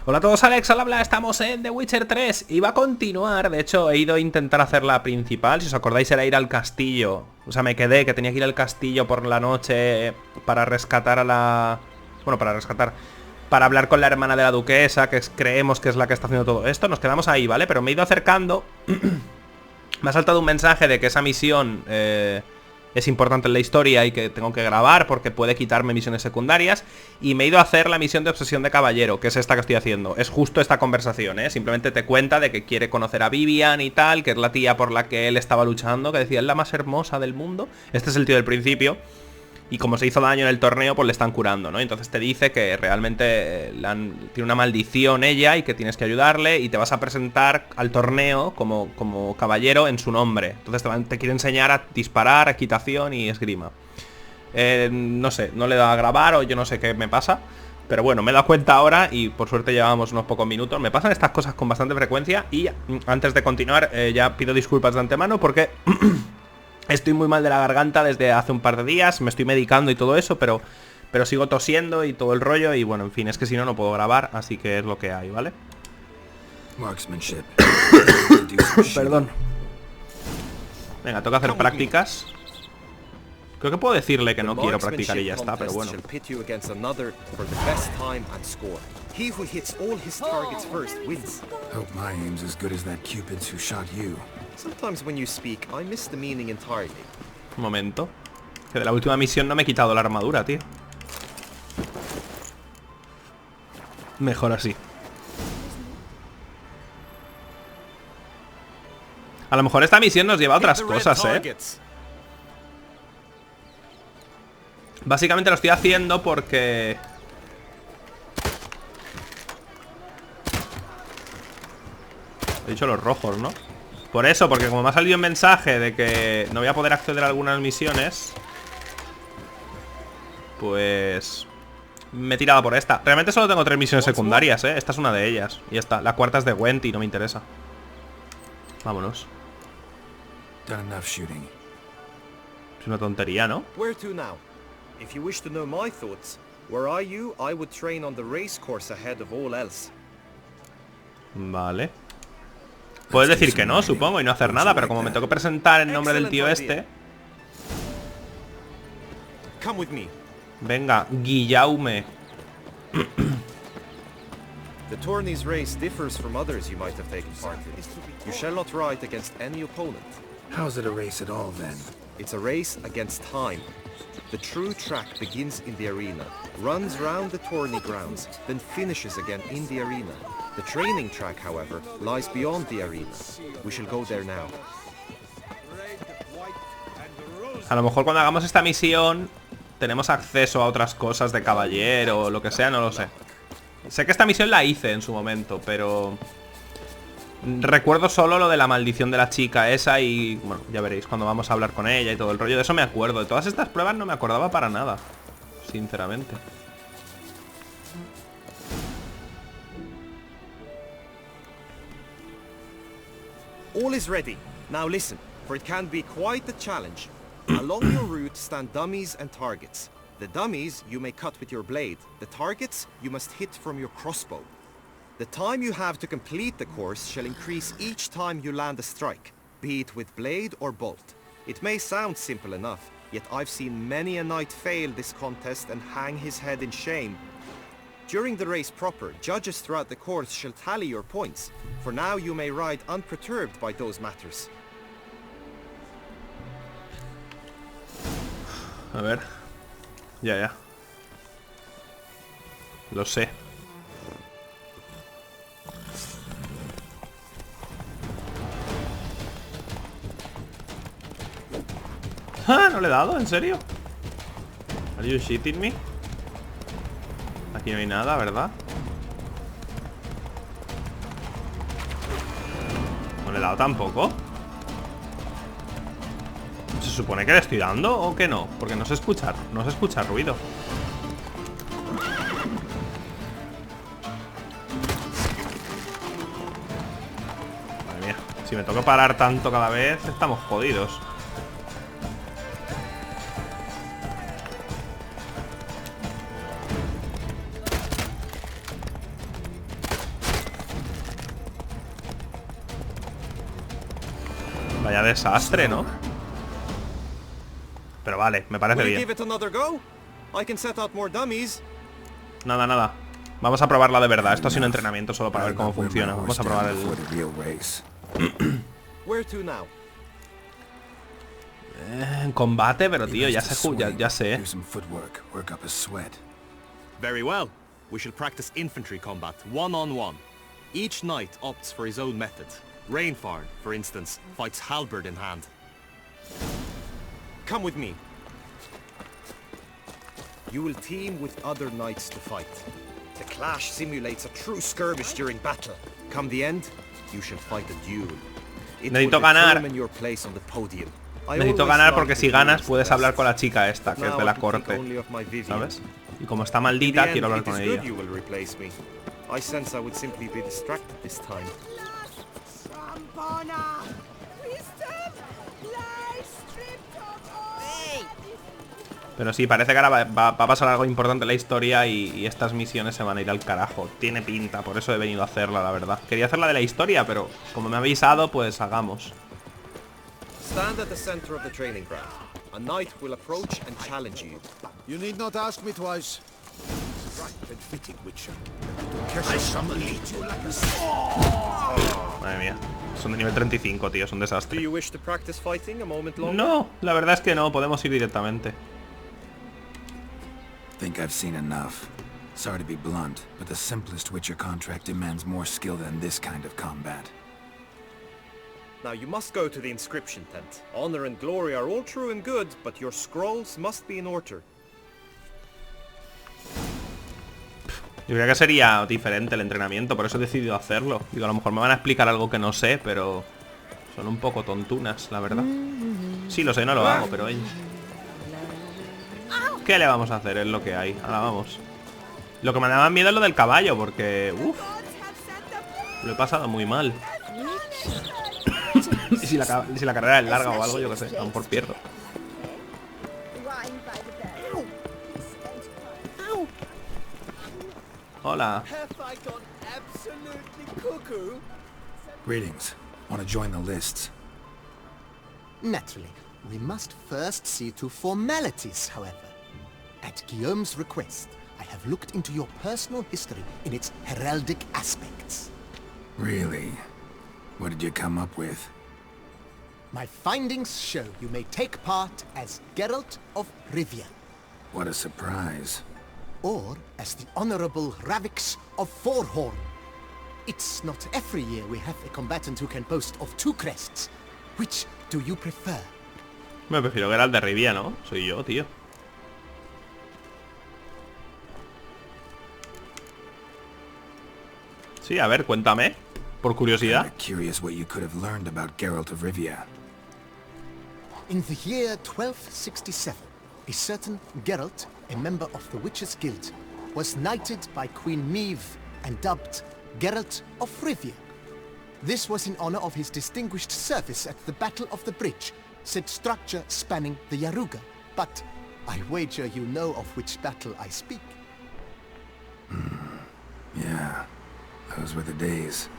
Hola a todos, Alex, al habla, estamos en The Witcher 3 y va a continuar. De hecho, he ido a intentar hacer la principal. Si os acordáis, era ir al castillo. O sea, me quedé que tenía que ir al castillo por la noche para rescatar a la... Bueno, para hablar con la hermana de la duquesa, que creemos que es la que está haciendo todo esto. Nos quedamos ahí, ¿vale? Pero me he ido acercando. Me ha saltado un mensaje de que esa misión es importante en la historia y que tengo que grabar porque puede quitarme misiones secundarias. Y me he ido a hacer la misión de obsesión de caballero, que es esta que estoy haciendo. Es justo esta conversación, ¿eh? Simplemente te cuenta de que quiere conocer a Vivian y tal, que es la tía por la que él estaba luchando, que decía, es la más hermosa del mundo. Este es el tío del principio. Y como se hizo daño en el torneo, pues le están curando, ¿no? Entonces te dice que realmente tiene una maldición ella y que tienes que ayudarle y te vas a presentar al torneo como caballero en su nombre. Entonces te quiere enseñar a disparar, equitación y esgrima. No sé, no le he dado a grabar o yo no sé qué me pasa. Pero bueno, me he dado cuenta ahora y por suerte llevamos unos pocos minutos. Me pasan estas cosas con bastante frecuencia y antes de continuar ya pido disculpas de antemano porque... Estoy muy mal de la garganta desde hace un par de días, me estoy medicando y todo eso, pero sigo tosiendo y todo el rollo y bueno, en fin, es que si no, no puedo grabar, así que es lo que hay, ¿vale? Perdón. Venga, toca hacer prácticas. Creo que puedo decirle que no quiero practicar y ya está, pero bueno. Un momento. Que de la última misión no me he quitado la armadura, tío. Mejor así. A lo mejor esta misión nos lleva a otras cosas, ¿eh? Básicamente lo estoy haciendo porque... He dicho los rojos, ¿no? Por eso, porque como me ha salido un mensaje de que no voy a poder acceder a algunas misiones, pues... me he tirado por esta. Realmente solo tengo 3 misiones secundarias, ¿eh? Esta es una de ellas. Y ya está. La cuarta es de Wenty y no me interesa. Vámonos. Es una tontería, ¿no? Vale. Puedes decir que no, supongo, y no hacer nada, pero como me tengo que presentar en nombre del tío este... Venga, Guillaume. The tourney's race differs from others you might have taken part in. You shall not ride against any opponent. How is it a race at all, then? It's a race against time. The true track begins in the arena, runs round the tourney grounds, then finishes again in the arena. The training track, however, lies beyond the arena. We shall go there now. A lo mejor cuando hagamos esta misión tenemos acceso a otras cosas de caballero o lo que sea, no lo sé. Sé que esta misión la hice en su momento, pero... recuerdo solo lo de la maldición de la chica esa y... bueno, ya veréis cuando vamos a hablar con ella y todo el rollo. De eso me acuerdo. De todas estas pruebas no me acordaba para nada, sinceramente. All is ready. Now listen, for it can be quite a challenge. Along your route stand dummies and targets. The dummies you may cut with your blade. The targets you must hit from your crossbow. The time you have to complete the course shall increase each time you land a strike, be it with blade or bolt. It may sound simple enough, yet I've seen many a knight fail this contest and hang his head in shame. During the race proper, judges throughout the course shall tally your points. For now you may ride unperturbed by those matters. A ver. Ya. Lo sé. ¡Ah! ¿No le he dado? ¿En serio? ¿Are you shitting me? Aquí no hay nada, ¿verdad? ¿No le he dado tampoco? ¿Se supone que le estoy dando o que no? Porque no se escucha ruido. Madre mía, si me toca parar tanto cada vez, estamos jodidos. Vaya desastre, ¿no? Pero vale, me parece bien. Nada, nada. Vamos a probarla de verdad. Esto ha sido un entrenamiento solo para ver cómo funciona. Vamos a probar el... En combate, pero tío, ya sé. Very well. We shall practice infantry combat, one-on-one. Each knight opts for his own method. Rainfarn, for instance, fights halberd in hand. Come with me. You will team with other knights to fight. The clash simulates a true skirmish during battle. Come the end, you shall fight a duel. Necesito ganar. Necesito ganar porque si ganas puedes hablar con la chica esta, que es de la corte, ¿sabes? Y como está maldita, quiero hablar con ella. Pero sí, parece que ahora va a pasar algo importante en la historia y estas misiones se van a ir al carajo. Tiene pinta, por eso he venido a hacerla, la verdad. Quería hacerla de la historia, pero como me ha avisado, pues hagamos. Stand at the center of the training ground. A knight will approach and challenge you. You need not ask me twice. Madre mía, son de nivel 35, tío, es un desastre. Do you wish to practice fighting a moment longer? No, la verdad es que no, podemos ir directamente. Think I've seen enough. Sorry to be blunt, but the simplest Witcher contract demands more skill than this kind of combat. Now you must go to the inscription tent. Honor and glory are all true and good, but your scrolls must be in order. Yo creo que sería diferente el entrenamiento, por eso he decidido hacerlo. Digo, a lo mejor me van a explicar algo que no sé, pero son un poco tontunas, la verdad. Sí, lo sé, no lo hago, pero ellos... ¿Qué le vamos a hacer? Es lo que hay. Ahora vamos. Lo que me daba miedo es lo del caballo, porque... Uff. Lo he pasado muy mal. Y si la carrera es larga o algo, yo qué sé, a lo mejor pierdo. Hola. Greetings. Want to join the lists? Naturally. We must first see to formalities, however. At Guillaume's request, I have looked into your personal history in its heraldic aspects. Really? What did you come up with? My findings show you may take part as Geralt of Rivia. What a surprise. Or as the Honorable Ravix of Forhorn. It's not every year we have a combatant who can boast of 2 crests. Which do you prefer? Me prefiero Geralt de Rivia, ¿no? Soy yo, tío. Sí, a ver, cuéntame. Por curiosidad. I'm curious what you could have learned about Geralt of Rivia. In the year 1267, a certain Geralt, a member of the Witches' Guild, was knighted by Queen Meve and dubbed Geralt of Rivia. This was in honor of his distinguished service at the Battle of the Bridge, said structure spanning the Yaruga. But I wager you know of which battle I speak. Yeah, those were the days.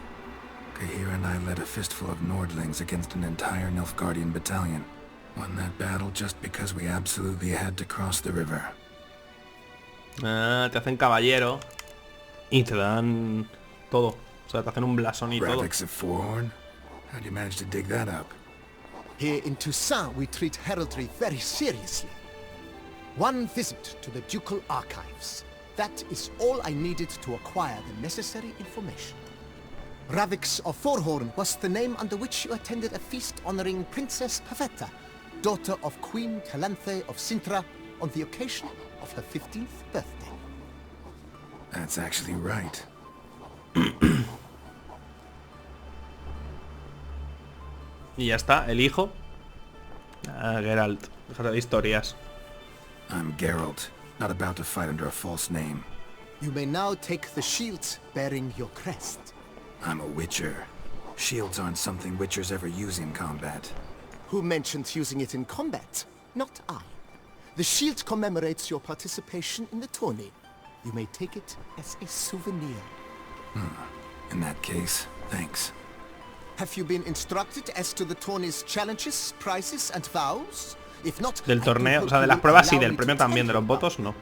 Kahira and I led a fistful of Nordlings against an entire Nilfgaardian battalion. Won that battle just because we absolutely had to cross the river. Ah, te hacen caballero y te dan todo. O sea, te hacen un blasón y todo. Ravix of Forhorn? How'd you manage to dig that up? Here in Toussaint, we treat heraldry very seriously. One visit to the Ducal Archives. That is all I needed to acquire the necessary information. Ravix of Forhorn was the name under which you attended a feast honoring Princess Pavetta, daughter of Queen Calanthe of Sintra, on the occasion of her 15th birthday. That's actually right. Y ya está, el hijo. Ah, Geralt. Déjate de historias. I'm Geralt, not about to fight under a false name. You may now take the shield bearing your crest. I'm a Witcher. Shields aren't something Witchers ever use in combat. Who mentioned using it in combat? Not I. The shield commemorates your participation in the tourney. You may take it as a souvenir. In that case, thanks. Have you been instructed as to the tourney's challenges, prizes and vows? If not, Del torneo, o sea, de las pruebas sí, del premio también, de los votos no.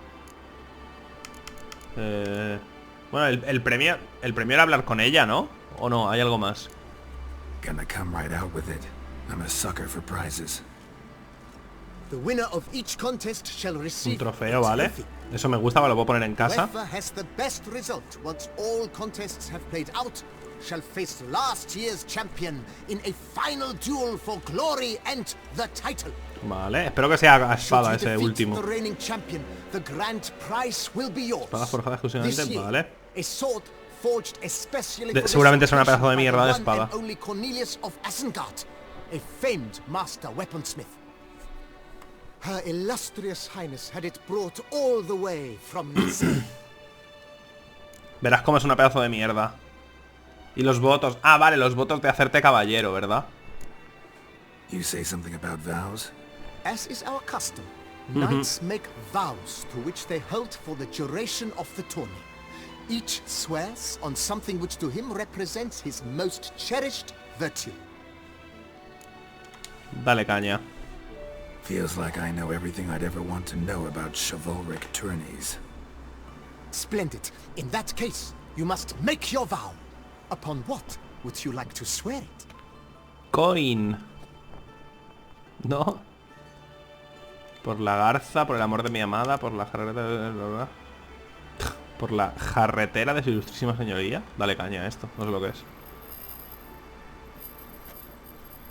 Bueno, el premio era hablar con ella, ¿no? ¿O no? ¿Hay algo más? Gonna come right out with it. I'm a sucker for prizes. The winner of each contest shall receive Un trofeo, ¿vale? Eso me gusta, lo puedo poner en casa. Whoever has the best result once all contests have played out shall face last year's champion in a final duel for glory and the title. Vale, espero que sea a espada ese Should you defeat último. the reigning champion, the grand prize will be yours. Espada forjada exclusivamente, This year, vale. a sword forged especially for Seguramente this será una pedazo de occasion mierda by de the espada. one and only Cornelius of Asengard, a famed master weaponsmith. Her illustrious highness had it brought all the way from Nice. Verás cómo es una pedazo de mierda. Y los votos. Ah, vale, los votos de hacerte caballero, ¿verdad? You say something about vows? As is our custom, knights make vows to which they hold for the duration of the tourney. Each swears on something which to him represents his most cherished virtue. Dale caña. Feels like I know everything I'd ever want to know about chivalric tourneys. Splendid. In that case, you must make your vow. Upon what would you like to swear it? Coin. ¿No? Por la garza, por el amor de mi amada, por la jarretera... Por la jarretera de su ilustrísima señoría. Dale caña a esto, no sé lo que es.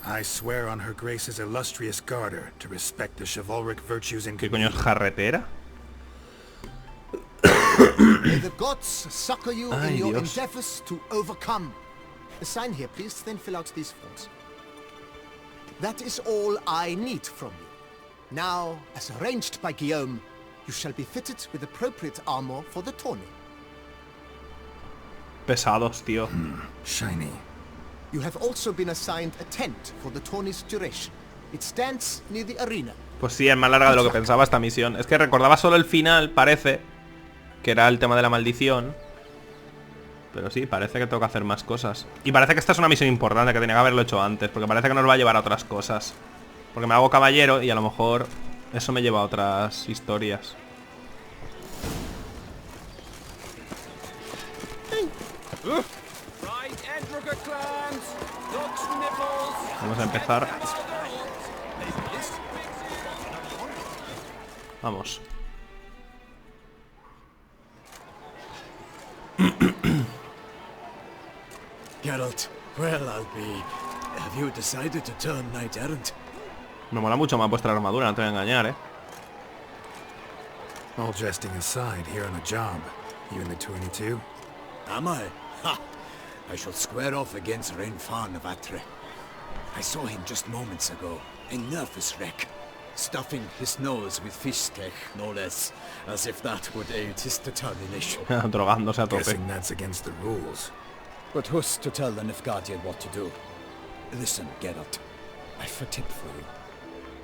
I swear on her grace's illustrious garter to respect the chivalric virtues in ¿Qué coño es jarretera? May the gods succor you Ay, in your Dios. endeavors to overcome. Sign here, please, then fill out these forms. That is all I need from you. Now, as arranged by Guillaume, you shall be fitted with appropriate armor for the tourney. Pesados, tío. Shiny. You have also been assigned a tent for the tourney's duration. It stands near the arena. Pues sí, es más larga de lo que pensaba esta misión. Es que recordaba solo el final, parece. Que era el tema de la maldición. Pero sí, parece que tengo que hacer más cosas. Y parece que esta es una misión importante, que tenía que haberlo hecho antes. Porque parece que nos va a llevar a otras cosas. Porque me hago caballero y a lo mejor eso me lleva a otras historias. Vamos a empezar. Vamos. Geralt, well, I'll be... Have you decided to turn knight errant? Me mola mucho más vuestra armadura, no te voy a engañar, All jesting aside, here on a job. You in the tourney too? Am I? Ha! I shall square off against Rainfan of Atre. I saw him just moments ago, a nervous wreck, stuffing his nose with fish steak, no less, as if that would aid his determination. Drogándose a tope. Guessing that's against the rules. But who's to tell the Nilfgaardian what to do? Listen, Geralt, I've a tip for you.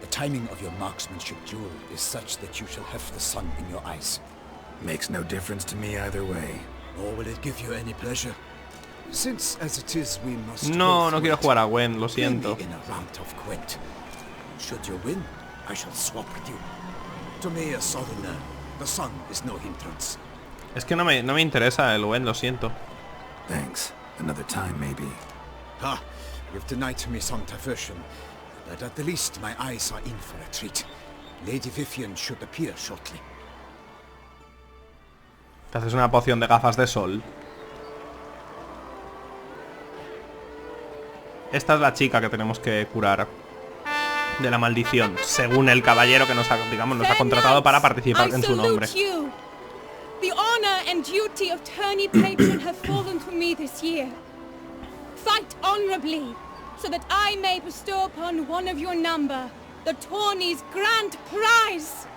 The timing of your marksmanship duel is such that you shall have the sun in your eyes. Makes no difference to me either way. Nor will it give you any pleasure, since as it is we must No, go no through quiero it. jugar a Gwen, lo Play me siento. in a round of Gwent. Should you win, I shall swap with you. To me, a southerner, the sun is no hindrance. Es que no me interesa el Gwen, lo siento. Thanks. Another time, maybe. Ha! You've denied me some diversion, but at the least my eyes are in for a treat. Lady Vivian should appear shortly. Te haces una poción de gafas de sol. Esta es la chica que tenemos que curar de la maldición, según el caballero que nos ha, digamos, nos ha contratado para participar en su nombre. You. The honor and duty of tourney patron have fallen to me this year. Fight honorably, so that I may bestow upon one of your number the tourney's grand prize.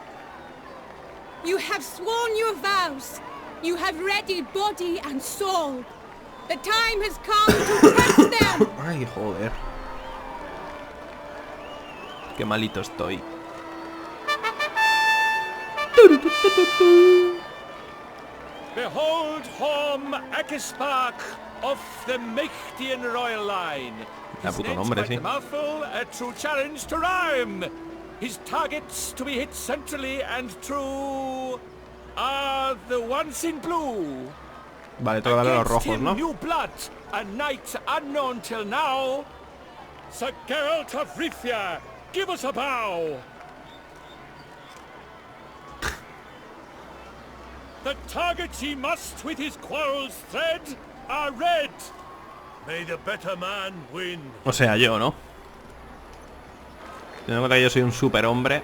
You have sworn your vows. You have readied body and soul. The time has come to test them. Ay, joder. Qué malito estoy. Behold home Akispark of the Mächtigen Royal Line. La puto nombre, sí. Mouthful, a true challenge to rhyme. His targets to be hit centrally and true are the ones in blue. Vale, tengo que darle a los rojos, ¿no? New blood, a knight unknown till now. Sir Geralt of Rivia, give us a bow. The targets he must with his quarrels thread are red. May the better man win. O sea, yo, ¿no? Tengo en cuenta que yo soy un superhombre.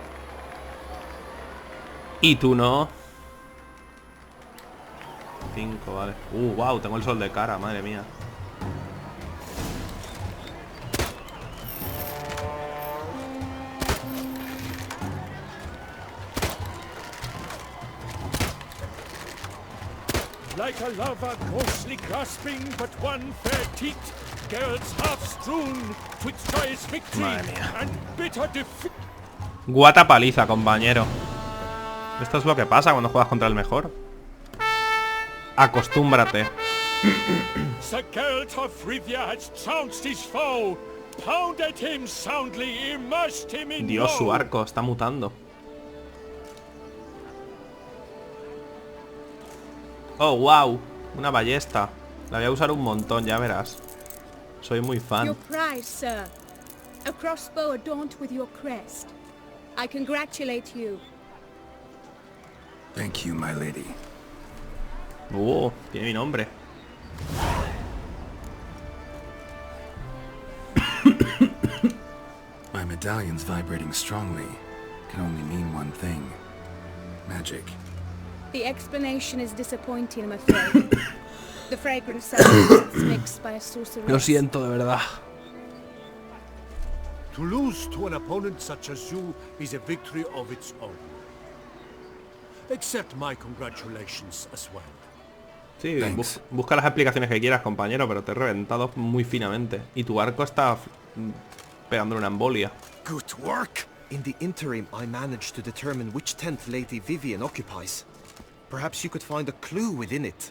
Y tú no. 5, vale. Wow, tengo el sol de cara, madre mía. Like a lover ghostly grasping but one fair teat, Geralt's half strewn twixt joyous victory Madre mía. and bitter defeat. Guata paliza, compañero. Esto es lo que pasa cuando juegas contra el mejor. Acostúmbrate. Sir Geralt of Rivia has trounced his foe, pounded him soundly, immersed him in Dios, su woe. arco está mutando. Oh, wow. Una ballesta. La voy a usar un montón, ya verás. Soy muy fan. Your prize, sir. A crossbow adorned with your crest. I congratulate you. Thank you, my lady. Tiene mi nombre. My medallion's vibrating strongly. Can only mean one thing. Magic. The explanation is disappointing, I'm afraid. The fragrance is mixed by a sorceress. Lo siento, de verdad. To lose to an opponent such as you is a victory of its own. Accept my congratulations as well. Sí, Thanks. busca las explicaciones que quieras, compañero, pero te he reventado muy finamente. Y tu arco está pegándole una embolia. Good work! In the interim, I managed to determine which tent Lady Vivian occupies. Perhaps you could find a clue within it.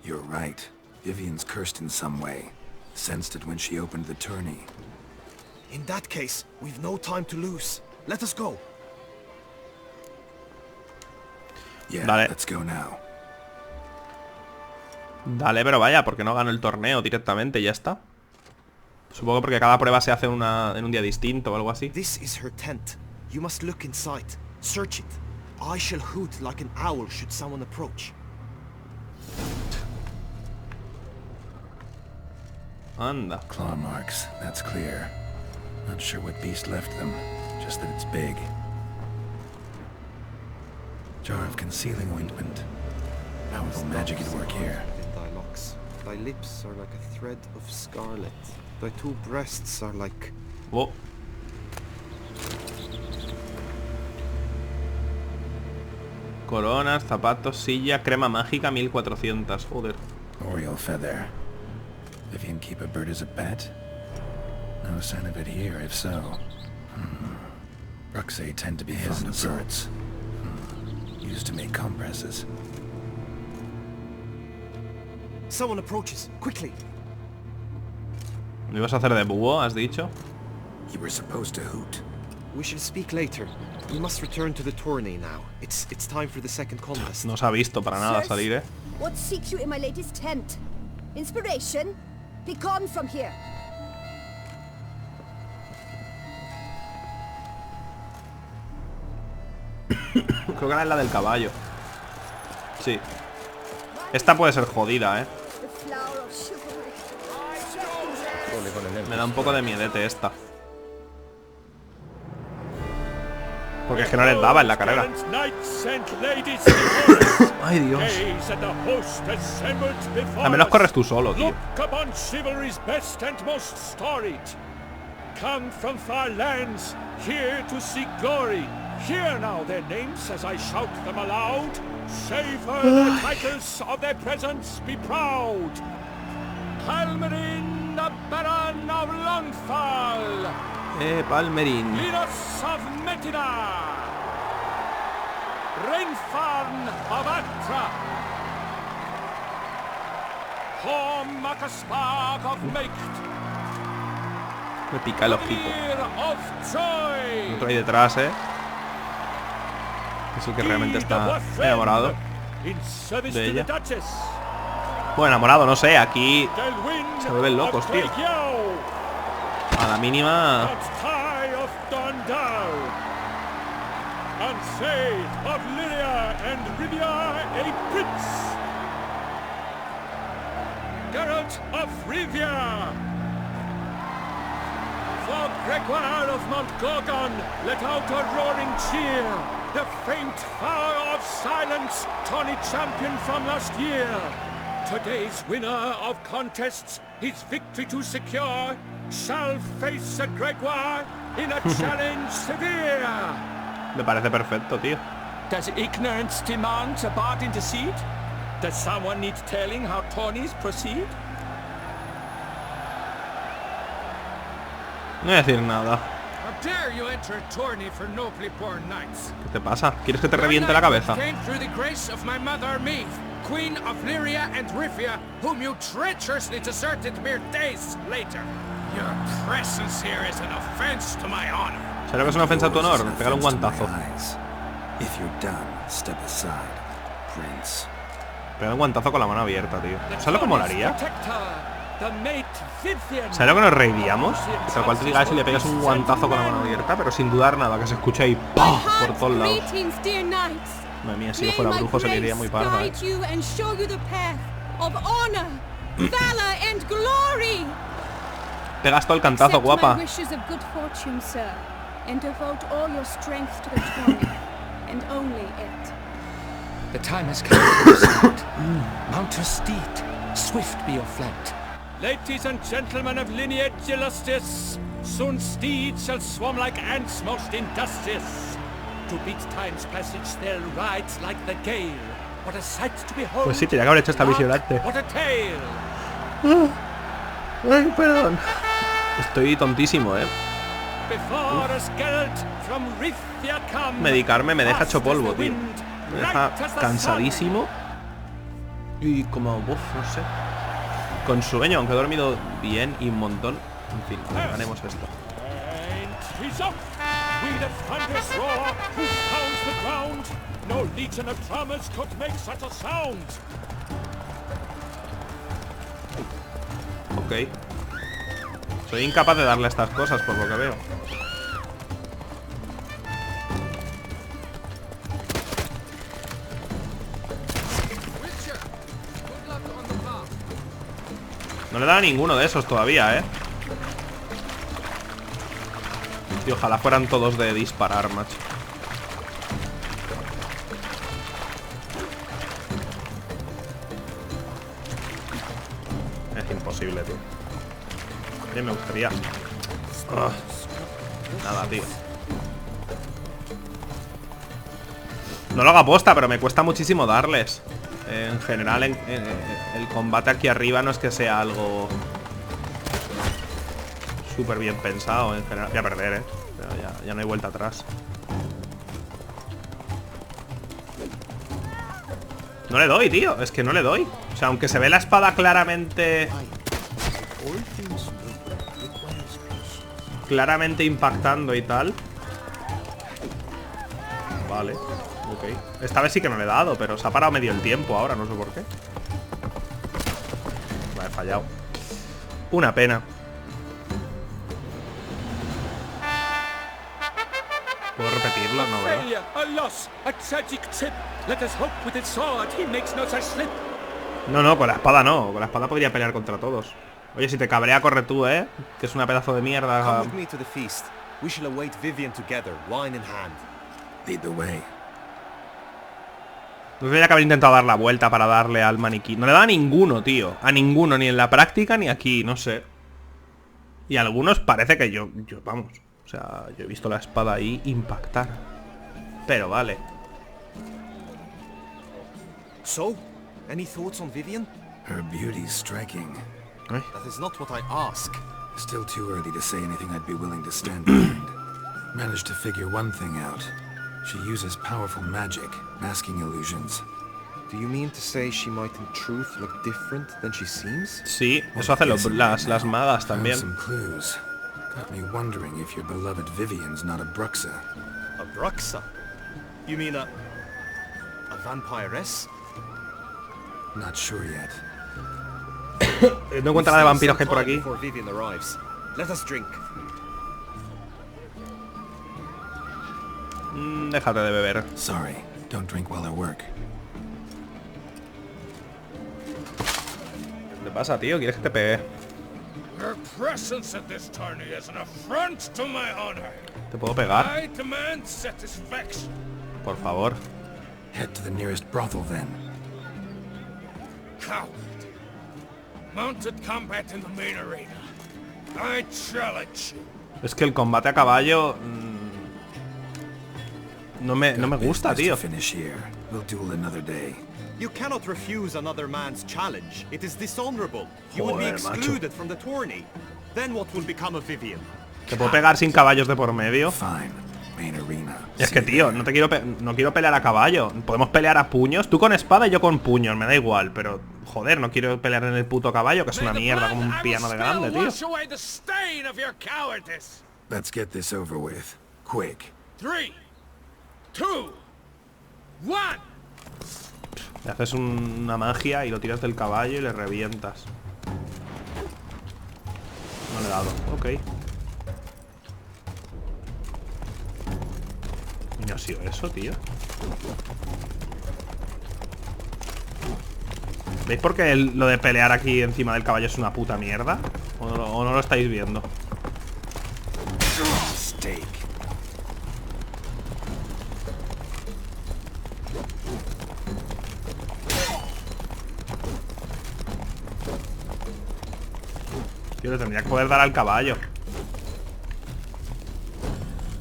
You're right. Vivian's cursed in some way. Sensed it when she opened the tourney. In that case, we've no time to lose. Let us go. Yeah, Dale. let's go now. Dale, pero vaya, porque no gano el torneo directamente y ya está. Supongo porque cada prueba se hace en un día distinto o algo así. This is her tent. You must look inside. Search it. I shall hoot like an owl should someone approach. Anda. Claw marks, that's clear. Not sure what beast left them, just that it's big. Jar of concealing ointment. Powerful magic at work here. In thy locks, thy lips are like a thread of scarlet. Thy two breasts are like... Oh. Coronas, zapatos, silla, crema mágica, 1400. Joder. Oriole feather. Vivian keep a bird as a pet? No sign of it here, if so. Bruxay tend to be fond of birds. Used to make compresses. Someone approaches. Quickly! ¿Me ibas a hacer de búho, has dicho? You were supposed to hoot. We shall speak later. We must return to the tourney now. It's time for the second contest. No se ha visto para nada Sirs, salir, ¿eh? What seeks you in my lady's tent? Inspiration? Be gone from here. Creo que ahora es la del caballo. Sí. Esta puede ser jodida, ¿eh? The flower of chivalry. Me da un poco de miedete esta. Porque es que no les daba en la carrera. Ay, Dios. Al menos corres tú solo, tío. Come from far lands, here to seek glory. Hear now their names as I shout them aloud. Savor the titles of their presence, be proud. Palmerin, the Baron of Longfall. Palmerin. Linus of Metina. Rainfarn of Atra. Me pica el ojito. Otro ahí detrás, Es el que realmente está enamorado de ella. Bueno, enamorado, no sé. Aquí se vuelven locos, tío. A la mínima. For Gregoire of Montgorgon, let out a roaring cheer. The faint fire of silence, Tawny champion from last year. Today's winner of contests, his victory to secure, shall face Sir Gregoire in a challenge severe. Me parece perfecto, tío. Does ignorance demand a bard intercede? Does someone need telling how Tawnies proceed? No voy a decir nada. ¿Qué te pasa? ¿Quieres que te reviente la cabeza? ¿Será que es una ofensa a tu honor? Pegar un guantazo. Pegar un guantazo con la mano abierta, tío. ¿Sabes lo que molaría? ¿Sabes lo que nos reiríamos? Tal cual te digas y le pegas un guantazo con la mano abierta, pero sin dudar nada, que se escuche ahí ¡pah! Por todos lados. Madre mía, si yo fuera brujo se le iría muy parda, Pegas todo el cantazo, guapa. The time has come for start. Mount your steed, swift be your flight. Ladies and gentlemen of lineage illustrious, soon steeds shall swarm like ants most industrious. To beat time's passage they'll ride like the gale. What a sight to behold. Pues sí, tenía que haber hecho esta visión antes. What a tale. Ay, perdón. Estoy tontísimo, Medicarme me deja hecho polvo, tío. Me deja cansadísimo. Y como, no sé. Con sueño, aunque he dormido bien y un montón. En fin, haremos esto. Ok. Soy incapaz de darle estas cosas, por lo que veo. No le da a ninguno de esos todavía, Y ojalá fueran todos de disparar, macho. Es imposible, tío. A mí me gustaría. Nada, tío. No lo hago aposta, pero me cuesta muchísimo darles. En general, el combate aquí arriba no es que sea algo súper bien pensado. En general, voy a perder, pero ya no hay vuelta atrás. No le doy, tío. Es que no le doy. O sea, aunque se ve la espada claramente impactando y tal. Vale. Ok. Esta vez sí que no le he dado, pero se ha parado medio el tiempo ahora, no sé por qué. Vale, he fallado. Una pena. ¿Puedo repetirlo? No, ¿verdad? No, con la espada no. Con la espada podría pelear contra todos. Oye, si te cabrea, corre tú, Que es una pedazo de mierda. Come with me to the feast. We shall await Vivian together, wine in hand. Lead the way. No tendría que haber intentado dar la vuelta para darle al maniquí. No le da a ninguno, tío. A ninguno, ni en la práctica ni aquí, no sé. Y a algunos parece que yo vamos. O sea, yo he visto la espada ahí impactar. Pero vale. So, any thoughts on Vivian? Her beauty's striking. That is not what I ask. Still too early to say anything I'd be willing to stand behind. Managed to figure one thing out. She uses powerful magic, masking illusions. Do you mean to say she might in truth look different than she seems? Sí, eso hacen las magas también. Some clues. Got me wondering if your beloved Vivian's not a Bruxa. A Bruxa? You mean a vampiress? Not sure yet. No encuentra nada de vampiros que hay por aquí. Before Vivian arrives. Let us drink. Déjate de beber. Sorry, don't drink while I work. ¿Qué te pasa, tío? ¿Quieres que te pegue? Her presence at this tourney is an affront to my honor. ¿Te puedo pegar? I demand satisfaction. Por favor. Head to the nearest brothel then. Coward. Mounted combat in the main arena. I challenge you. Es que el combate a caballo... no me gusta, tío. Finish here. We'll duel another day. You cannot refuse another man's challenge. It is dishonorable. You would be Joder, macho. excluded from the tourney. Then what will become of Vivian? ¿Te puedo pegar sin caballos de por medio? Fine. Main arena. Es que, tío, no quiero pelear a caballo. Podemos pelear a puños. Tú con espada y yo con puños, me da igual. Pero, joder, no quiero pelear en el puto caballo, que es una mierda como un piano de grande, tío. Let's get this over with. Quick. 3, 2, 1. Le haces una magia y lo tiras del caballo y le revientas. No le he dado, ok. ¿No ha sido eso, tío? ¿Veis por qué lo de pelear aquí encima del caballo es una puta mierda? ¿O no lo estáis viendo? Steak. Yo le tendría que poder dar al caballo.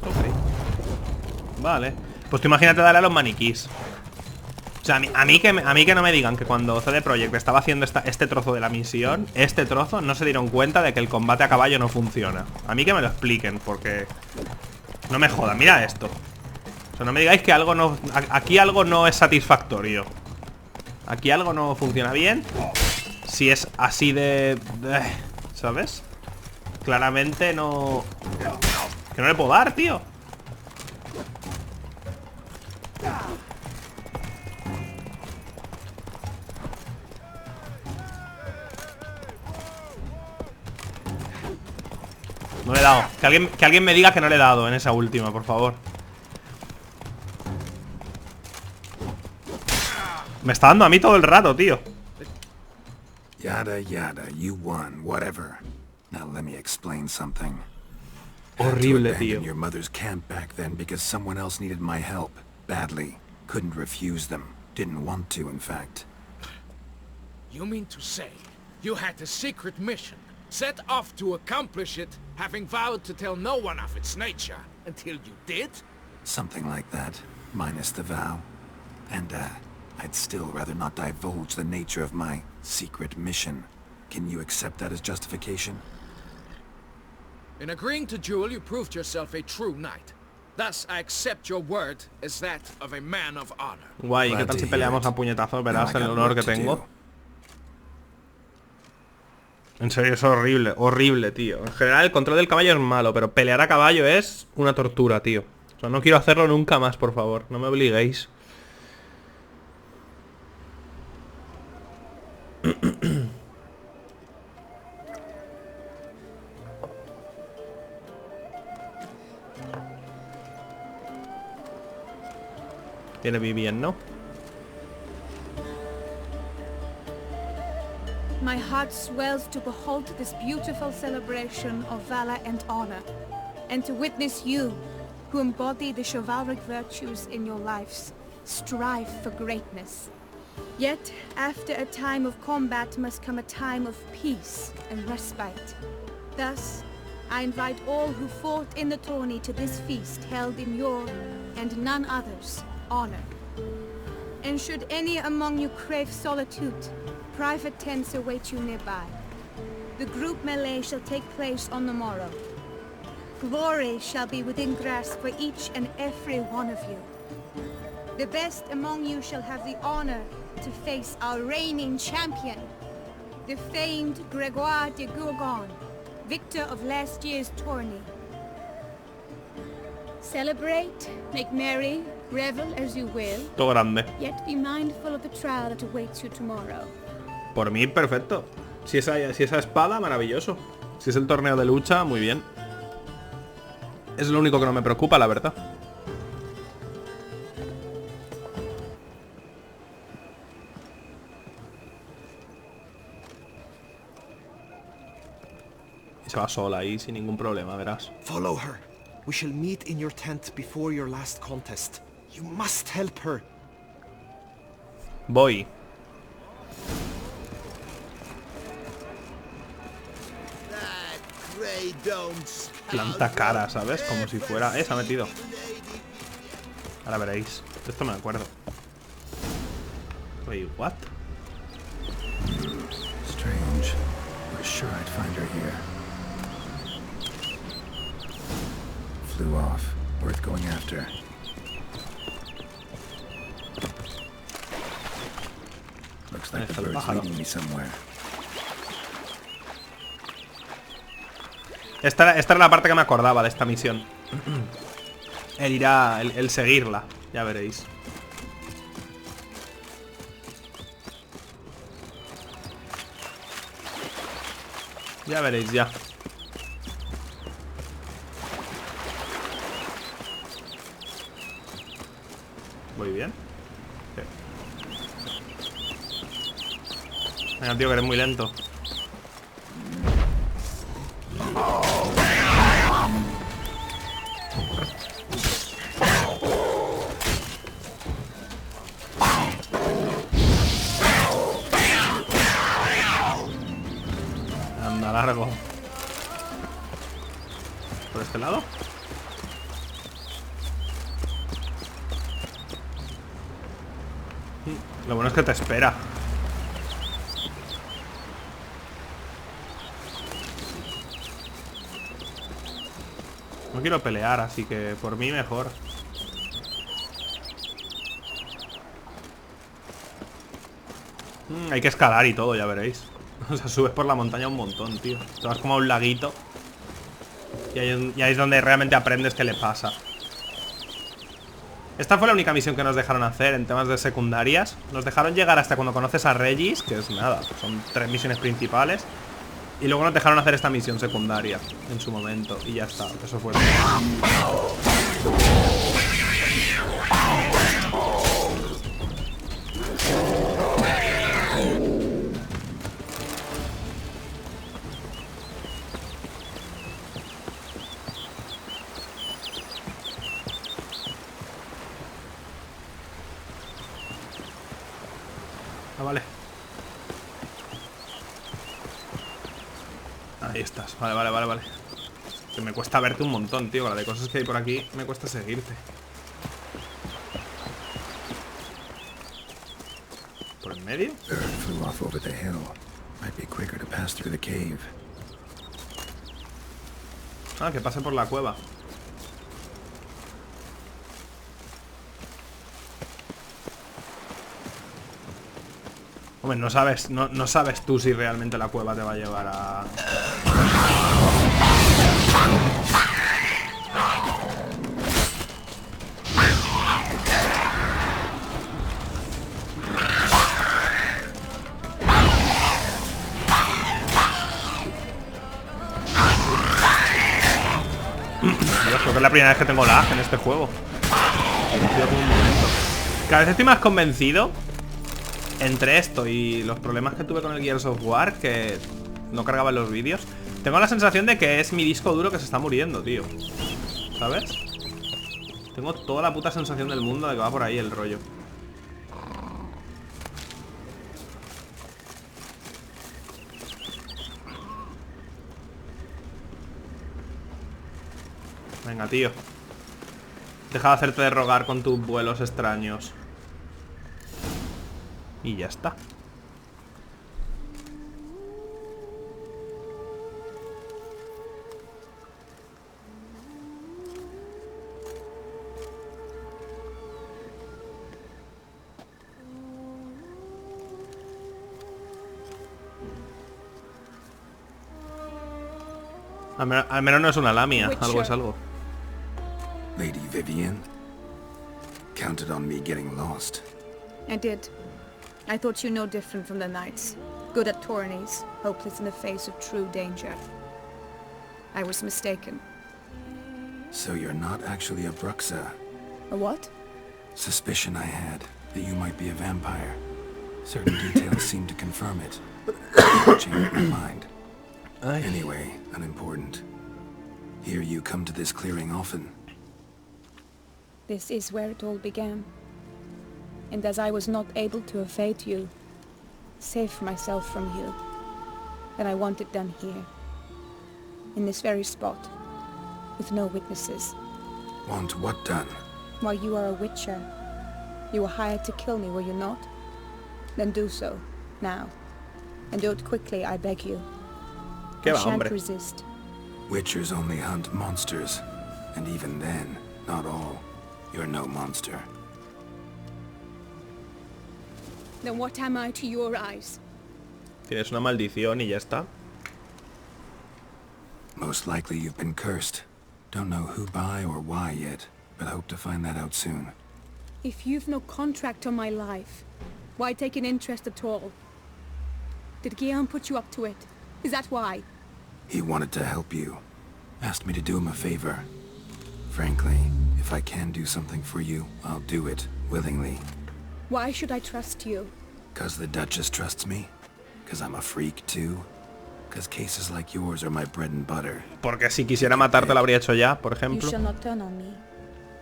Ok. Vale. Pues tú imagínate darle a los maniquís. O sea, a mí que no me digan que cuando CD Projekt estaba haciendo este trozo de la misión, este trozo, no se dieron cuenta de que el combate a caballo no funciona. A mí que me lo expliquen, porque... no me jodan, mira esto. O sea, no me digáis que algo no... aquí algo no es satisfactorio. Aquí algo no funciona bien. Si es así de... ¿sabes? Claramente no... que no le puedo dar, tío. No le he dado. Que alguien me diga que no le he dado en esa última, por favor. Me está dando a mí todo el rato, tío. Yada yada, you won, whatever. Now let me explain something. Horrible, Had to abandon tío. your mother's camp back then because someone else needed my help badly. Couldn't refuse them. Didn't want to, in fact. You mean to say you had a secret mission, set off to accomplish it, having vowed to tell no one of its nature, until you did? Something like that, minus the vow. And, I'd still rather not divulge the nature of my secret mission. Can you accept that as justification? In agreeing to duel, you proved yourself a true knight. Thus, I accept your word as that of a man of honor. Guay, ¿qué tal si peleamos a puñetazos? Verás el honor que tengo. En serio, es horrible, horrible, tío. En general, el control del caballo es malo, pero pelear a caballo es una tortura, tío. O sea, no quiero hacerlo nunca más, por favor. No me obliguéis. Tiene bien, ¿no? My heart swells to behold this beautiful celebration of valor and honor, and to witness you, who embody the chivalric virtues in your lives, strive for greatness. Yet, after a time of combat must come a time of peace and respite. Thus, I invite all who fought in the tourney to this feast held in your, and none other's, honor. And should any among you crave solitude, private tents await you nearby. The group melee shall take place on the morrow. Glory shall be within grasp for each and every one of you. The best among you shall have the honor to face our reigning champion, the famed Gregoire de Gourgon, victor of last year's tourney. Celebrate, make merry, revel as you will. Todo grande. Yet be mindful of the trial that awaits you tomorrow. Por mí, perfecto. Si esa espada, maravilloso. Si es el torneo de lucha, muy bien. Es lo único que no me preocupa, la verdad. Y se va sola ahí sin ningún problema, verás. Follow her. We shall meet in your tent before your last contest. You must help her. Voy. Planta cara, ¿sabes? Como si fuera... se ha metido. Ahora veréis. Esto me acuerdo. Wait, what? Strange. Was sure I'd find her here. Flew off. Worth going after. Looks like the bird's leading me somewhere. Esta era la parte que me acordaba de esta misión. El seguirla. Ya veréis. Ya veréis, ya. Muy bien. Venga, tío, que eres muy lento. Anda largo. ¿Por este lado? Lo bueno es que te espera. No quiero pelear, así que por mí mejor. Hay que escalar y todo, ya veréis. O sea, subes por la montaña un montón, tío. Te vas como a un laguito. Y ahí es donde realmente aprendes qué le pasa. Esta fue la única misión que nos dejaron hacer en temas de secundarias. Nos dejaron llegar hasta cuando conoces a Regis, que es nada, son 3 misiones principales. Y luego nos dejaron hacer esta misión secundaria en su momento. Y ya está, eso fue todo. Vale. Ahí estás, vale. Que me cuesta verte un montón, tío. La de cosas que hay por aquí me cuesta seguirte. ¿Por en medio? Ah, que pase por la cueva. Hombre, no sabes tú si realmente la cueva te va a llevar a... Dios, creo que es la primera vez que tengo lag en este juego. Cada vez estoy más convencido. Entre esto y los problemas que tuve con el Gears of War, que no cargaba los vídeos, tengo la sensación de que es mi disco duro que se está muriendo, tío. ¿Sabes? Tengo toda la puta sensación del mundo de que va por ahí el rollo. Venga, tío. Deja de hacerte de rogar con tus vuelos extraños. Y ya está. Al menos no es una lamia, algo es algo. Lady Vivian, counted on me getting lost. I did. I thought you no different from the knights. Good at tourneys, hopeless in the face of true danger. I was mistaken. So you're not actually a Bruxa. A what? Suspicion I had, that you might be a vampire. Certain details seem to confirm it. Changed my mind. Anyway, unimportant. Here you come to this clearing often. This is where it all began. And as I was not able to evade you, save myself from you, then I want it done here. In this very spot. With no witnesses. Want what done? Why, you are a witcher. You were hired to kill me, were you not? Then do so, now. And do it quickly, I beg you. I shan't resist. Witchers only hunt monsters. And even then, not all. You're no monster. Then what am I to your eyes? Tienes una maldición y ya está. Most likely you've been cursed. Don't know who by or why yet, but hope to find that out soon. If you've no contract on my life, why take an interest at all? Did Guillaume put you up to it? Is that why? He wanted to help you. Asked me to do him a favor. Frankly, if I can do something for you, I'll do it, willingly. Why should I trust you? 'Cause the Duchess trusts me? 'Cause I'm a freak too? 'Cause cases like yours are my bread and butter. Porque si quisiera matarte lo habría hecho ya, por ejemplo. You shall not turn on me.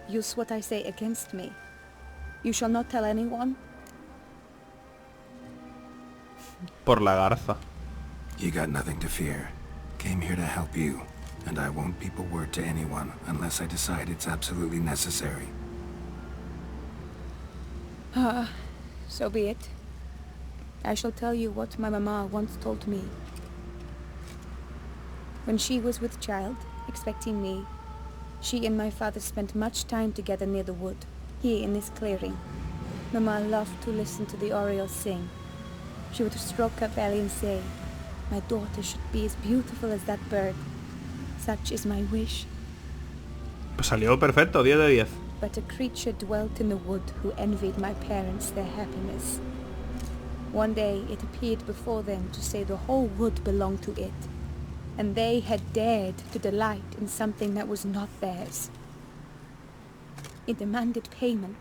Use what I say against me. You shall not tell anyone. Por la garza. You got nothing to fear. Came here to help you, and I won't peep a word to anyone unless I decide it's absolutely necessary. So be it. I shall tell you what my mama once told me. When she was with child, expecting me, she and my father spent much time together near the wood, here in this clearing. Mama loved to listen to the orioles sing. She would stroke her belly and say, "My daughter should be as beautiful as that bird. Such is my wish." Pues salió perfecto, 10 de 10. But a creature dwelt in the wood who envied my parents their happiness. One day it appeared before them to say the whole wood belonged to it, and they had dared to delight in something that was not theirs. It demanded payment,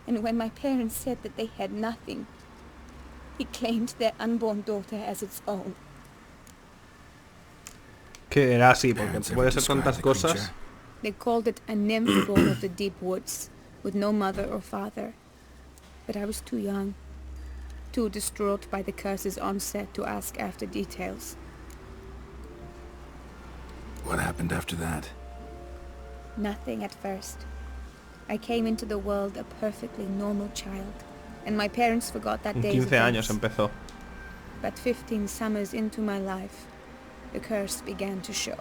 and when my parents said that they had nothing, it claimed their unborn daughter as its own. Que era así, porque puede ser tantas cosas. They called it a nymph born of the deep woods, with no mother or father. But I was too young, too distraught by the curse's onset to ask after details. What happened after that? Nothing at first. I came into the world a perfectly normal child, and my parents forgot that day. 15 años empezó. But 15 summers into my life, the curse began to show.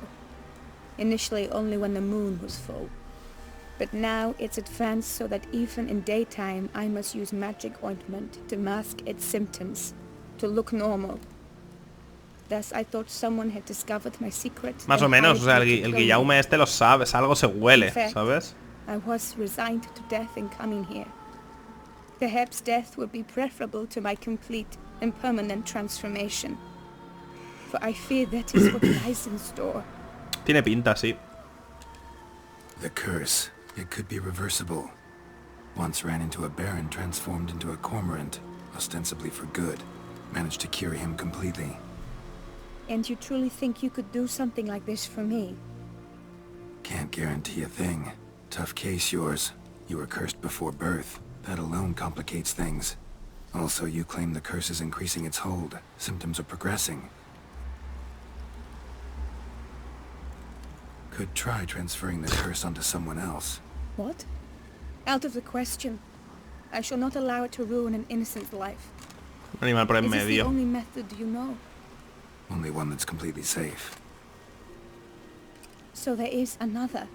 Initially only when the moon was full. But now it's advanced so that even in daytime I must use magic ointment to mask its symptoms, to look normal. Thus I thought someone had discovered my secret. Más o menos, o sea, el Guillaume este lo sabes, algo se huele, ¿sabes? I was resigned to death in coming here. Perhaps death would be preferable to my complete and permanent transformation. For I fear that is what lies in store. Tiene pinta, sí. The curse. It could be reversible. Once ran into a baron transformed into a cormorant, ostensibly for good. Managed to cure him completely. And you truly think you could do something like this for me? Can't guarantee a thing. Tough case, yours. You were cursed before birth. That alone complicates things. Also, you claim the curse is increasing its hold. Symptoms are progressing. Could try transferring the curse onto someone else. What? Out of the question. I shall not allow it to ruin an innocent's life. Animal por en medio. Is this the only method you know? Only one that's completely safe. So there is another.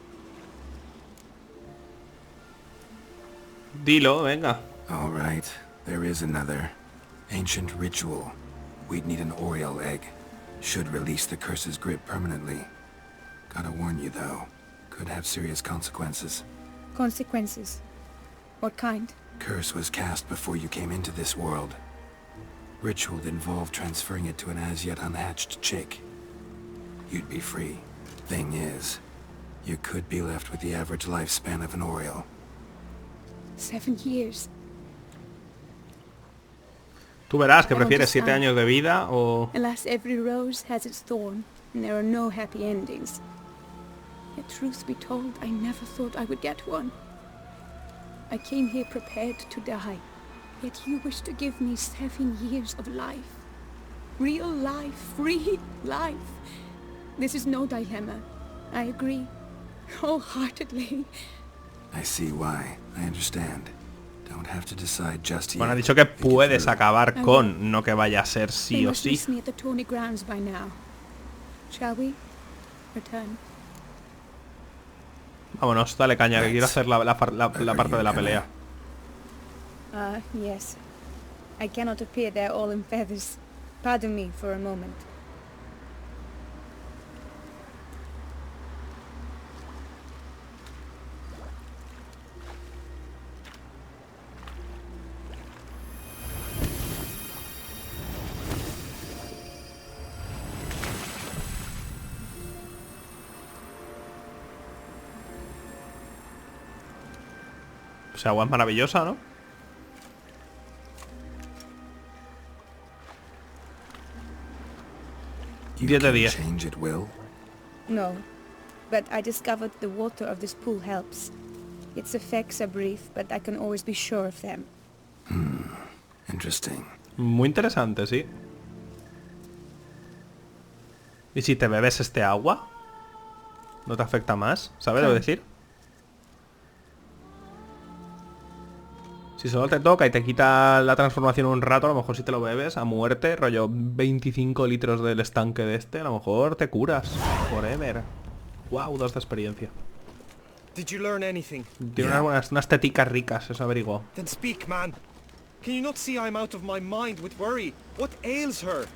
Dilo, venga. All right, there is another. Ancient ritual. We'd need an oriole egg. Should release the curse's grip permanently. Gotta warn you though, could have serious consequences. Consequences? What kind? Curse was cast before you came into this world. Ritual involved transferring it to an as yet unhatched chick. You'd be free. Thing is, you could be left with the average lifespan of an Oriole. 7 years. Tú verás que prefieres 7 años de vida o... Alas, every rose has its thorn, and there are no happy endings. Yet truth be told, I never thought I would get one. I came here prepared to die, yet you wish to give me 7 years of life. Real life, free life. This is no dilemma. I agree, wholeheartedly. I see why. I understand. Don't have to decide just yet. Bueno, ha dicho que puedes acabar con, no que vaya a ser sí o sí. Me at the Tawny grounds by now. Shall we return? Vámonos, dale caña, que quiero hacer la parte de la pelea. Yes. I cannot appear there all in feathers. Pardon me for a moment. O sea, agua es maravillosa, ¿no? You 10 de can 10. change at will? No, but I discovered the water of this pool helps. Its effects are brief, but I can always be sure of them. Interesting. Muy interesante, sí. ¿Y si te bebes este agua? ¿No te afecta más? ¿Sabes lo que decir? Si solo te toca y te quita la transformación un rato, a lo mejor si te lo bebes a muerte, rollo 25 litros del estanque de este, a lo mejor te curas. Forever. Wow, 2 de experiencia. Did you learn anything? Tiene unas teticas ricas, eso averiguó. Then speak, man. Can you not see I'm out of my mind with worry? What ails her?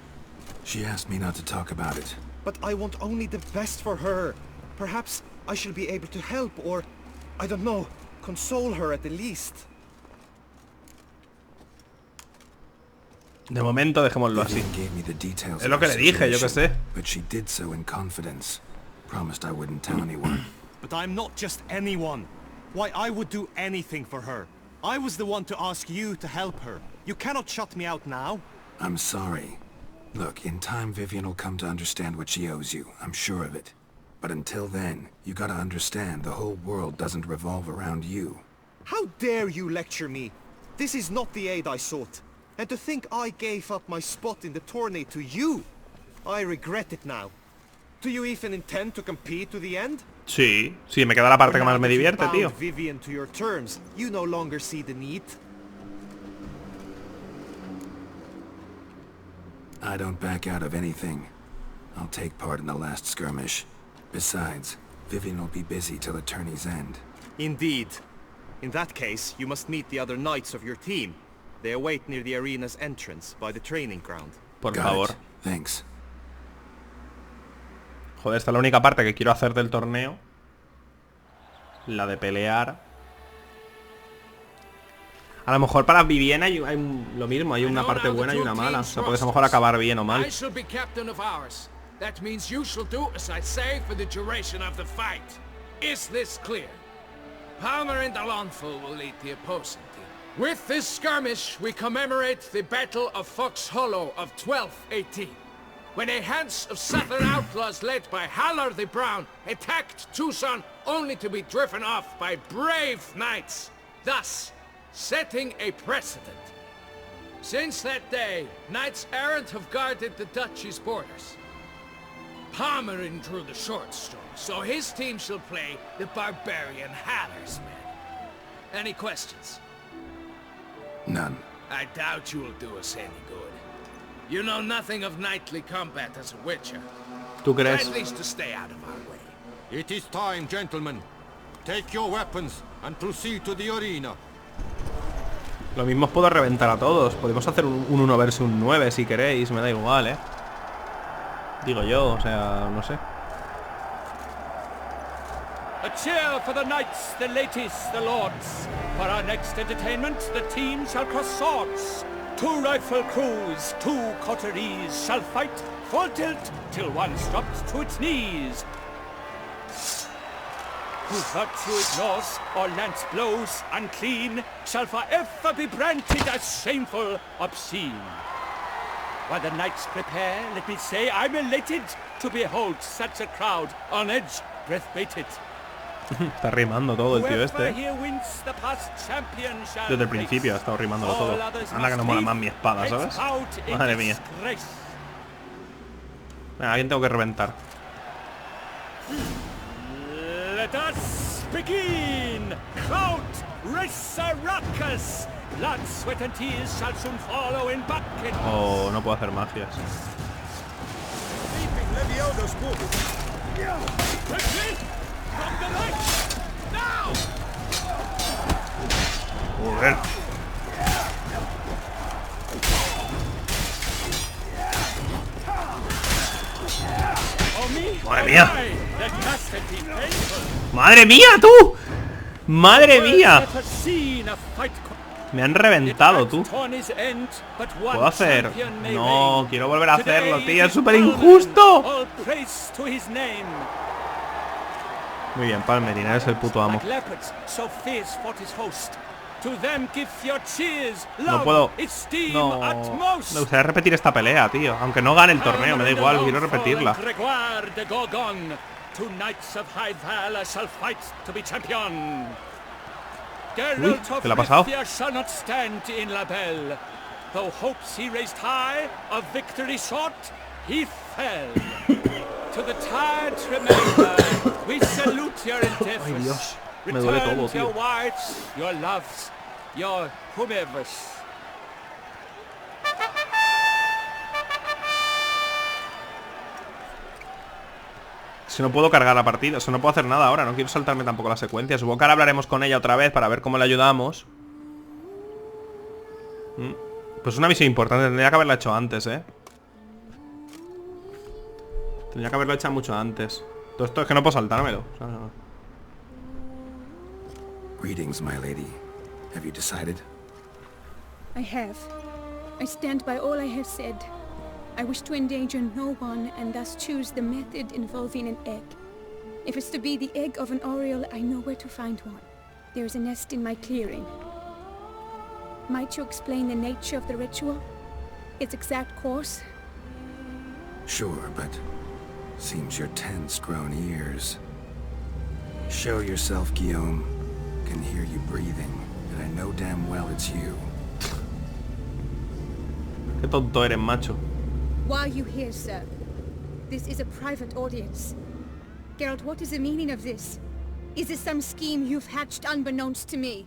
She asked me not to talk about it. But I want only the best for her. Perhaps I shall be able to help or, I don't know, console her at the least. De momento dejémoslo así. Gave me the details Es lo que le dije, yo que sé. But she did so in confidence. Promised I wouldn't tell anyone. But I'm not just anyone. Why, I would do anything for her. I was the one to ask you to help her. You cannot shut me out now. I'm sorry. Look, in time Vivian will come to understand what she owes you. I'm sure of it. But until then, you gotta understand the whole world doesn't revolve around you. How dare you lecture me? This is not the aid I sought. And to think I gave up my spot in the tourney to you. I regret it now. Do you even intend to compete to the end? Sí, sí, me queda la parte que más me divierte, tío. Vivian to your terms, you no longer see the need. I don't back out of anything. I'll take part in the last skirmish. Besides, Vivian will be busy till the tourney's end. Indeed. In that case, you must meet the other knights of your team. They await near the arena's entrance, by the training ground. Por favor. Thanks. Joder, esta es la única parte que quiero hacer del torneo. La de pelear. A lo mejor para Vivienne hay lo mismo, hay una parte buena y una mala. O sea, puedes a lo mejor acabar bien o mal. That means you shall do as I say for the duration of the fight. Is this clear? Palmer and Alonfo will lead the opposing team. With this skirmish, we commemorate the Battle of Fox Hollow of 1218, when a Hans of Southern outlaws led by Haller the Brown attacked Tucson only to be driven off by brave knights, thus setting a precedent. Since that day, knights errant have guarded the duchy's borders. Palmerin drew the short straw, so his team shall play the barbarian Haller's men. Any questions? None. I doubt you will do us any good. You know nothing of knightly combat as a witcher. ¿Tú crees? At least to stay out of our way. It is time, gentlemen. Take your weapons and proceed to the arena. Lo mismo os puedo reventar a todos. Podemos hacer un 1 versus un 9 si queréis, me da igual, Digo yo, o sea, no sé. A cheer for the knights, the ladies, the lords. For our next entertainment, the team shall cross swords. 2 rifle crews, 2 coteries shall fight full tilt till one's dropped to its knees. Who virtue ignores or lance blows unclean shall forever be branded as shameful, obscene. While the knights prepare, let me say I'm elated to behold such a crowd on edge, breath baited. Está rimando todo el tío este. Desde el principio ha estado rimándolo todo. Anda que no mola más mi espada, ¿sabes? Madre mía. Venga, alguien tengo que reventar. Let us begin. Crowd, race a ruckus. Blood, sweat and tears shall soon follow in buckets. Oh, no puedo hacer magias. Joder. Madre mía. Madre mía, tú. Madre mía. Me han reventado, tú. ¿Puedo hacer? No, quiero volver a hacerlo, tío. Es súper injusto. Muy bien, Palmerin, eres el puto amo. No puedo. No. Me gustaría repetir esta pelea, tío. Aunque no gane el torneo, me da igual, quiero repetirla. Uy, ¿qué le ha pasado? Ay, Dios, me duele todo, tío. Si no puedo cargar la partida, o sea, no puedo hacer nada ahora. No quiero saltarme tampoco la secuencia. Supongo que ahora hablaremos con ella otra vez para ver cómo le ayudamos. Pues una misión importante. Tendría que haberla hecho antes, Tendría que haberlo hecho mucho antes. Todo esto es que no puedo saltármelo. O sea, no. Greetings, my lady. Have you decided? I have. I stand by all I have said. I wish to endanger no one and thus choose the method involving an egg. If it's to be the egg of an oriole, I know where to find one. There is a nest in my clearing. Might you explain the nature of the ritual? Its exact course? Sure, but seems your tense grown ears. Show yourself, Guillaume. Can hear you breathing, and I know damn well it's you. Qué tonto eres, macho. Why are you here, sir? This is a private audience. Geralt, what is the meaning of this? Is this some scheme you've hatched unbeknownst to me?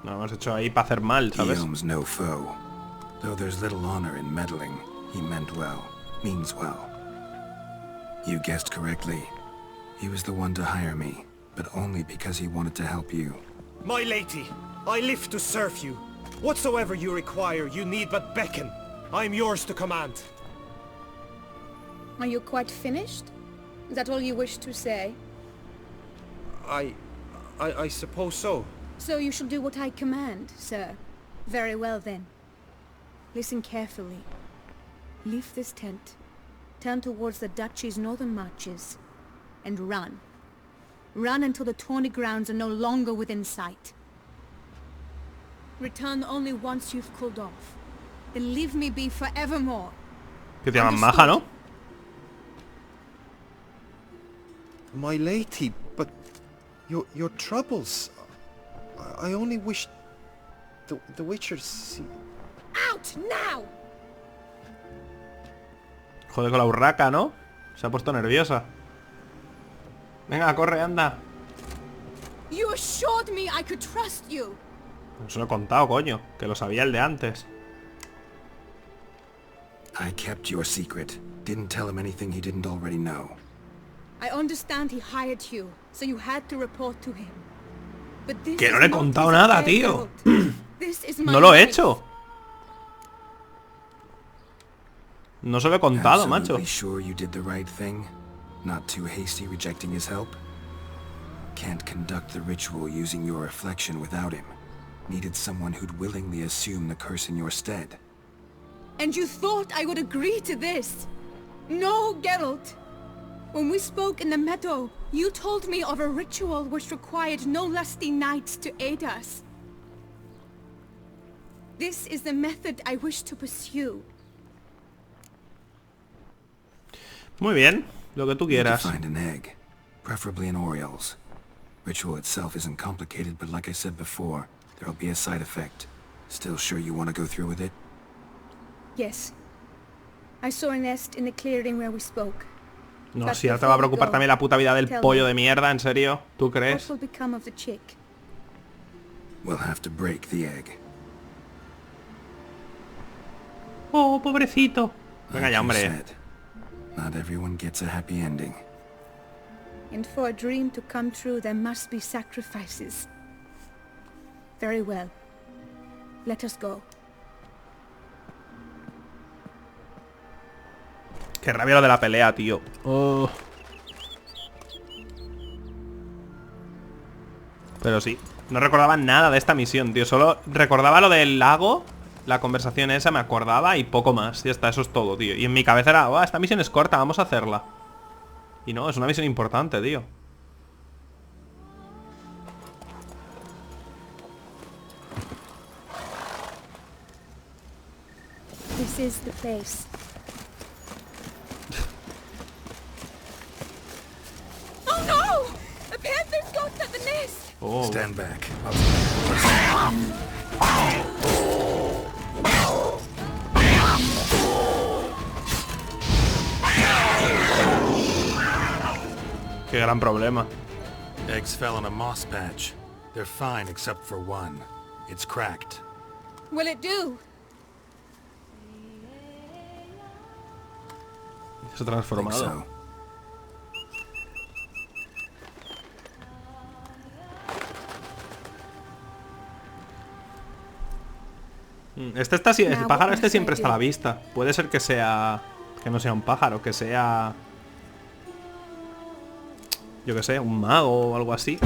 No, hemos hecho ahí para hacer mal, ¿sabes? Guillaume's no foe. Though there's little honor in meddling, he meant well, means well. You guessed correctly. He was the one to hire me, but only because he wanted to help you. My lady, I live to serve you. Whatsoever you require, you need but beckon. I am yours to command. Are you quite finished? Is that all you wish to say? I suppose so. So you shall do what I command, sir. Very well then. Listen carefully. Leave this tent. Turn towards the duchy's northern marches. And run. Run until the tawny grounds are no longer within sight. Return only once you've cooled off. Then leave me be forevermore. Que te llaman maja, ¿no? My lady, but your troubles. I only wish the Witcher see. Out now! Joder con la urraca, ¿no? Se ha puesto nerviosa. Venga, corre, anda. You assured me I could trust you. Os lo he contado, coño. Que lo sabía el de antes. I kept your secret. Didn't tell him anything he didn't already know. I understand he hired you, so you had to report to him. But this Que no le he contado nada, tío. This is my No lo he life. hecho. No se lo he contado, macho. Absolutely sure you did the right thing? Not too hasty rejecting his help? Can't conduct the ritual using your reflection without him. Needed someone who'd willingly assume the curse in your stead. And you thought I would agree to this? No, Geralt. When we spoke in the meadow, you told me of a ritual which required no lusty knights to aid us. This is the method I wish to pursue. Muy bien, lo que tú Need to quieras. find an egg, preferably an Oriole's. Ritual itself isn't complicated, but like I said before, there'll be a side effect. Still sure you want to go through with it? Yes. I saw a nest in the clearing where we spoke. No, si ahora te va a preocupar también la puta vida del pollo de mierda, ¿en serio? ¿Tú crees? What will become of the chick? We'll have to break the egg. Oh, pobrecito. Venga ya, hombre. Like you said, not everyone gets a happy ending. And for a dream to come true, there must be sacrifices. Very well. Let us go. Qué rabia lo de la pelea, tío. Oh. Pero sí, no recordaba nada de esta misión, tío. Solo recordaba lo del lago. La conversación esa me acordaba y poco más. Ya está, eso es todo, tío. Y en mi cabeza era, oh, esta misión es corta, vamos a hacerla. Y no, es una misión importante, tío. This is the place. Oh no! A panther's got at the nest! Oh. Stand back. Qué gran problema. Eggs fell in a moss patch. They're fine except for one. It's cracked. Will it do? Se ha Think transformado. so. Este está, el pájaro este siempre está a la vista. Puede ser que sea... Que no sea un pájaro, que sea... Yo que sé, un mago o algo así.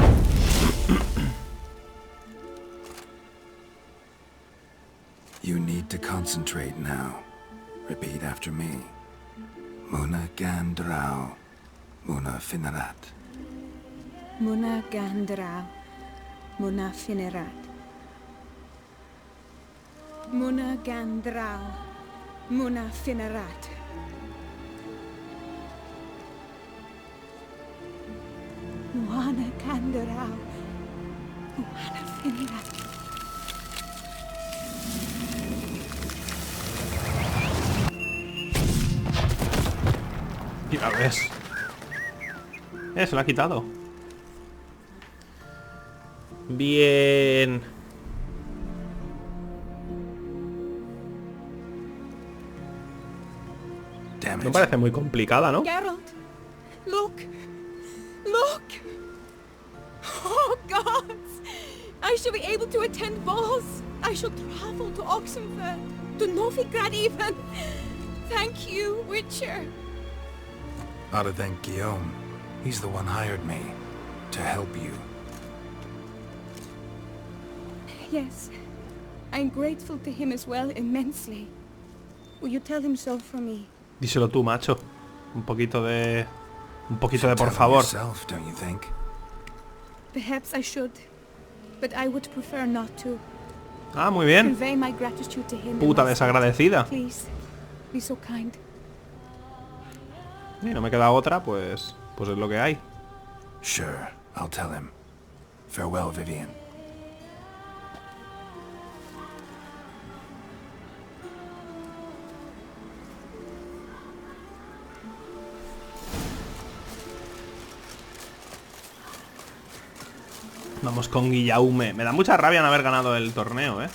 You need to concentrate now. Repeat after me. Muna Gandrau. Muna Finarat. Muna Gandrau. Muna Finerat. Muna Gandrau. Muna Finerat. Muna Gandrau. Muna Finerat. Ya ves. Se lo ha quitado. Bien. No parece muy complicada, ¿no? Geralt, look! Look! Oh, gods! I shall be able to attend balls. I shall travel to Oxenfurt, to Novigrad even. Thank you, Witcher. Ought to thank Guillaume. He's the one hired me to help you. Yes. I'm grateful to him as well, immensely. Will you tell him so for me? Díselo tú, macho. Un poquito de por Tell him favor. yourself, don't you think? Perhaps I should, but I would prefer not to. Ah, muy bien. Convey my gratitude to him. Puta and myself. desagradecida. Please, be so kind. Y no me queda otra, pues es lo que hay. Sure, I'll tell him. Farewell, Vivian. Vamos con Guillaume. Me da mucha rabia no haber ganado el torneo, ¿eh?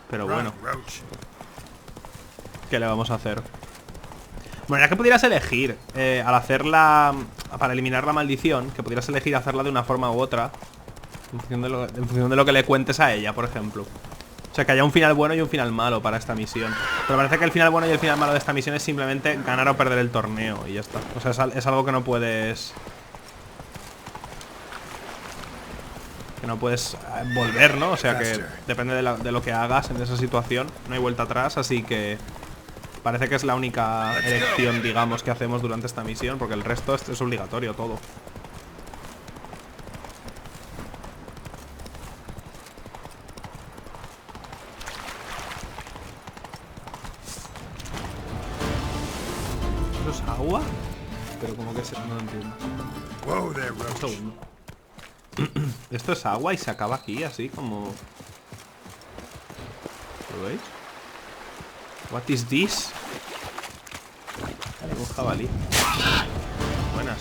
Pero bueno. ¿Qué le vamos a hacer? Bueno, ya que pudieras elegir al hacerla... Para eliminar la maldición, que pudieras elegir hacerla de una forma u otra, en función de lo que le cuentes a ella, por ejemplo. sea, que haya un final bueno y un final malo para esta misión. Pero parece que el final bueno y el final malo de esta misión es simplemente ganar o perder el torneo y ya está. O sea, es algo que no puedes... Que no puedes volver, ¿no? O sea, que depende de lo que hagas en esa situación. No hay vuelta atrás, así que... Parece que es la única elección, digamos, que hacemos durante esta misión, porque el resto es obligatorio todo. ¿Eso es agua? Pero como que no lo entiendo. Un segundo. Esto es agua y se acaba aquí, así como... ¿Lo veis? What is this? Un jabalí. Buenas.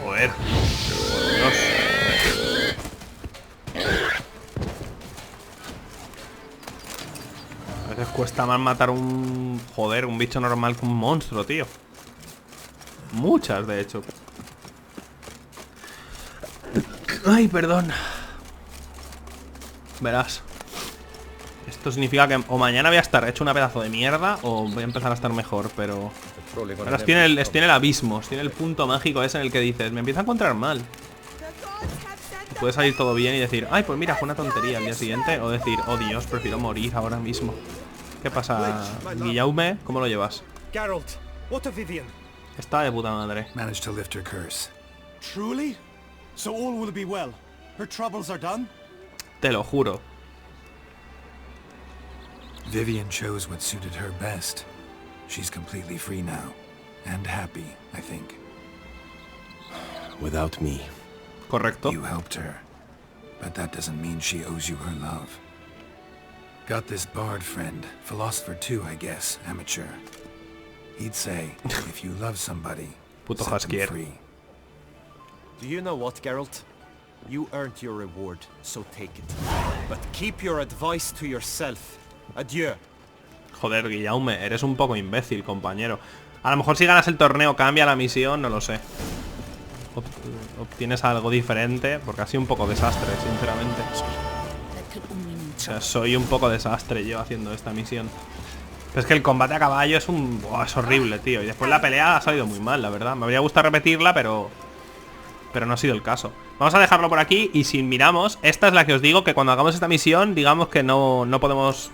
Joder. Por Dios. A veces cuesta más matar un... Joder, un bicho normal que un monstruo, tío. Muchas, de hecho. Ay, perdón. Verás. Esto significa que o mañana voy a estar hecho una pedazo de mierda o voy a empezar a estar mejor, pero... Verás, tiene el abismo, tiene el punto mágico ese en el que dices, me empieza a encontrar mal. Y puede salir todo bien y decir, ay, pues mira, fue una tontería al día siguiente. O decir, oh Dios, prefiero morir ahora mismo. ¿Qué pasa, Guillaume? ¿Cómo lo llevas? Geralt, what of Vivian? Está de puta madre. Managed to lift her curse. Truly? So all will be well. Her troubles are done? Te lo juro. Vivian chose what suited her best. She's completely free now. And happy, I think. Without me. Correcto. You helped her. But that doesn't mean she owes you her love. Got this bard friend. Philosopher too, I guess. Amateur. He'd say, if you love somebody, Puto set them Jaskier. free. Do you know what, Geralt? You earned your reward, so take it. But keep your advice to yourself. Adieu. Joder, Guillaume, eres un poco imbécil, compañero. A lo mejor si ganas el torneo cambia la misión, no lo sé. Obtienes algo diferente, porque ha sido un poco desastre, sinceramente. O sea, soy un poco desastre yo haciendo esta misión. Pero es que el combate a caballo es es horrible, tío. Y después la pelea ha salido muy mal, la verdad. Me habría gustado repetirla, pero no ha sido el caso. Vamos a dejarlo por aquí. Y si miramos, esta es la que os digo que cuando hagamos esta misión, digamos que no podemos...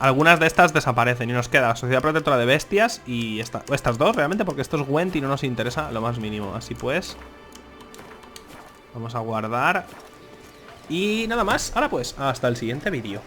Algunas de estas desaparecen y nos queda la Sociedad Protectora de Bestias y estas dos realmente, porque esto es Gwent y no nos interesa lo más mínimo. Así pues, vamos a guardar. Y nada más. Ahora pues, hasta el siguiente vídeo.